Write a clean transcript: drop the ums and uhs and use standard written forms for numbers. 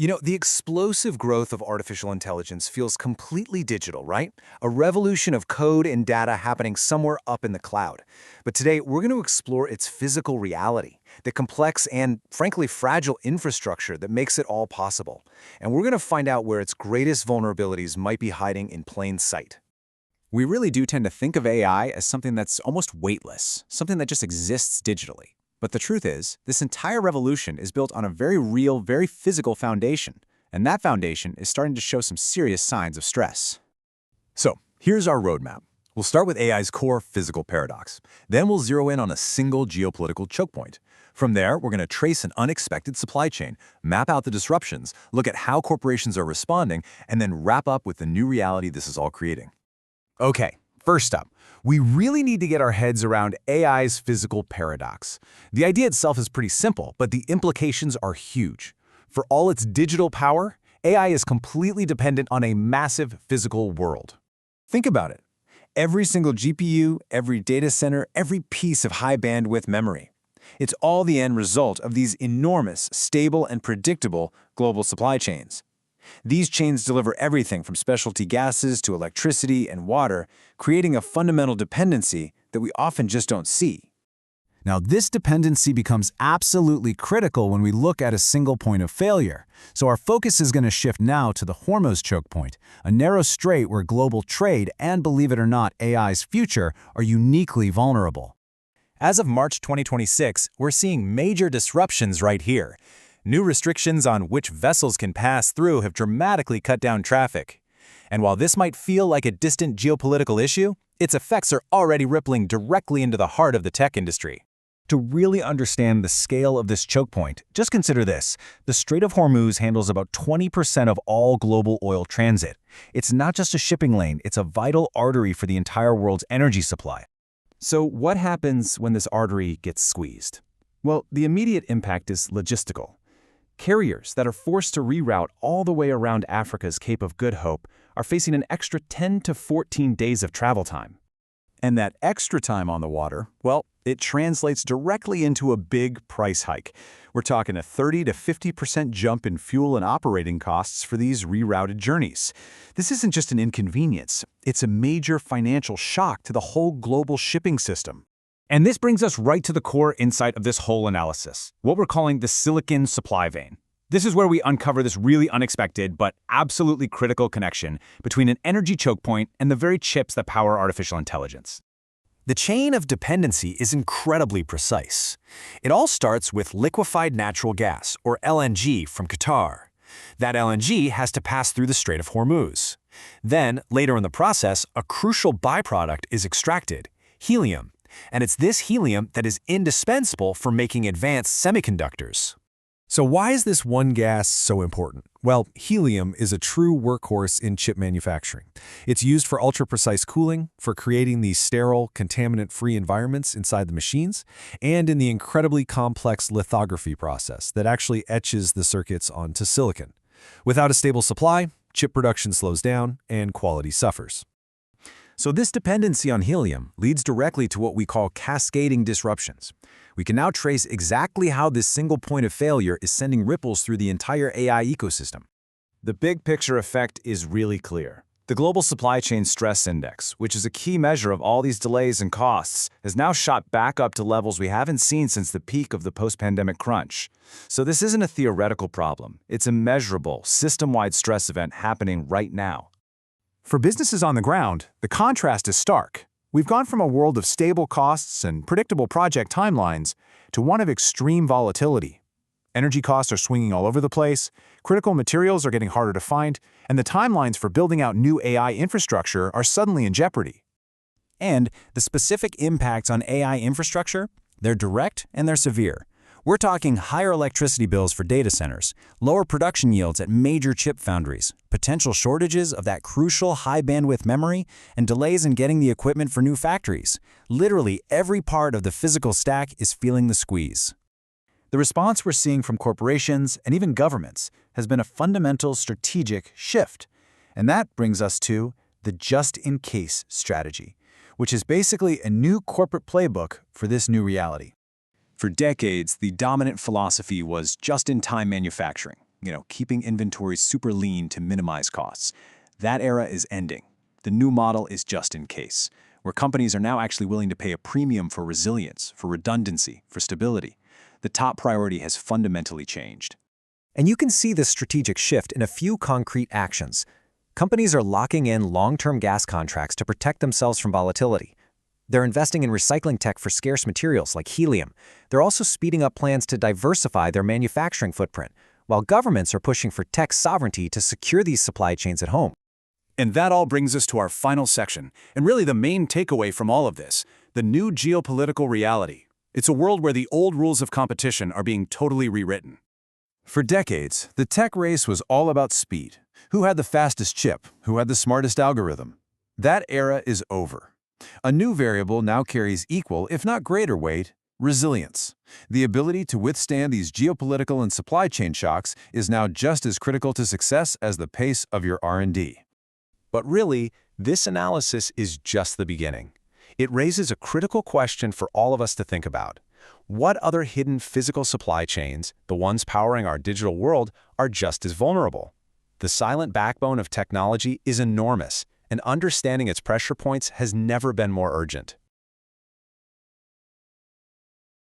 The explosive growth of artificial intelligence feels completely digital, right? A revolution of code and data happening somewhere up in the cloud. But today, we're going to explore its physical reality, the complex and, frankly, fragile infrastructure that makes it all possible. And we're going to find out where its greatest vulnerabilities might be hiding in plain sight. We really do tend to think of AI as something that's almost weightless, something that just exists digitally. But the truth is, this entire revolution is built on a very real, very physical foundation, and that foundation is starting to show some serious signs of stress. So, here's our roadmap. We'll start with AI's core physical paradox. Then we'll zero in on a single geopolitical choke point. From there, we're going to trace an unexpected supply chain, map out the disruptions, look at how corporations are responding, and then wrap up with the new reality this is all creating. Okay, first up, we really need to get our heads around AI's physical paradox. The idea itself is pretty simple, but the implications are huge. For all its digital power, AI is completely dependent on a massive physical world. Think about it. Every single GPU, every data center, every piece of high-bandwidth memory. It's all the end result of these enormous, stable, and predictable global supply chains. These chains deliver everything from specialty gases to electricity and water, creating a fundamental dependency that we often just don't see. Now, this dependency becomes absolutely critical when we look at a single point of failure. So our focus is going to shift now to the Hormuz choke point, a narrow strait where global trade and, believe it or not, AI's future are uniquely vulnerable. As of March 2026, we're seeing major disruptions right here. New restrictions on which vessels can pass through have dramatically cut down traffic. And while this might feel like a distant geopolitical issue, its effects are already rippling directly into the heart of the tech industry. To really understand the scale of this choke point, just consider this. The Strait of Hormuz handles about 20% of all global oil transit. It's not just a shipping lane, it's a vital artery for the entire world's energy supply. So what happens when this artery gets squeezed? Well, the immediate impact is logistical. Carriers that are forced to reroute all the way around Africa's Cape of Good Hope are facing an extra 10 to 14 days of travel time. And that extra time on the water, well, it translates directly into a big price hike. We're talking a 30 to 50% jump in fuel and operating costs for these rerouted journeys. This isn't just an inconvenience, it's a major financial shock to the whole global shipping system. And this brings us right to the core insight of this whole analysis, what we're calling the silicon supply vein. This is where we uncover this really unexpected but absolutely critical connection between an energy choke point and the very chips that power artificial intelligence. The chain of dependency is incredibly precise. It all starts with liquefied natural gas, or LNG, from Qatar. That LNG has to pass through the Strait of Hormuz. Then, later in the process, a crucial byproduct is extracted, helium. And it's this helium that is indispensable for making advanced semiconductors. So why is this one gas so important? Well, helium is a true workhorse in chip manufacturing. It's used for ultra-precise cooling, for creating these sterile, contaminant-free environments inside the machines, and in the incredibly complex lithography process that actually etches the circuits onto silicon. Without a stable supply, chip production slows down and quality suffers. So this dependency on helium leads directly to what we call cascading disruptions. We can now trace exactly how this single point of failure is sending ripples through the entire AI ecosystem. The big picture effect is really clear. The Global Supply Chain Stress Index, which is a key measure of all these delays and costs, has now shot back up to levels we haven't seen since the peak of the post-pandemic crunch. So this isn't a theoretical problem. It's a measurable, system-wide stress event happening right now. For businesses on the ground, the contrast is stark. We've gone from a world of stable costs and predictable project timelines to one of extreme volatility. Energy costs are swinging all over the place, critical materials are getting harder to find, and the timelines for building out new AI infrastructure are suddenly in jeopardy. And the specific impacts on AI infrastructure, they're direct and they're severe. We're talking higher electricity bills for data centers, lower production yields at major chip foundries, potential shortages of that crucial high-bandwidth memory, and delays in getting the equipment for new factories. Literally every part of the physical stack is feeling the squeeze. The response we're seeing from corporations and even governments has been a fundamental strategic shift. And that brings us to the just-in-case strategy, which is basically a new corporate playbook for this new reality. For decades, the dominant philosophy was just-in-time manufacturing. keeping inventories super lean to minimize costs. That era is ending. The new model is just in case, where companies are now actually willing to pay a premium for resilience, for redundancy, for stability. The top priority has fundamentally changed. And you can see this strategic shift in a few concrete actions. Companies are locking in long-term gas contracts to protect themselves from volatility. They're investing in recycling tech for scarce materials like helium. They're also speeding up plans to diversify their manufacturing footprint, while governments are pushing for tech sovereignty to secure these supply chains at home. And that all brings us to our final section, and really the main takeaway from all of this, the new geopolitical reality. It's a world where the old rules of competition are being totally rewritten. For decades, the tech race was all about speed. Who had the fastest chip? Who had the smartest algorithm? That era is over. A new variable now carries equal, if not greater weight, resilience. The ability to withstand these geopolitical and supply chain shocks is now just as critical to success as the pace of your R&D. But really, this analysis is just the beginning. It raises a critical question for all of us to think about. What other hidden physical supply chains, the ones powering our digital world, are just as vulnerable? The silent backbone of technology is enormous, and understanding its pressure points has never been more urgent.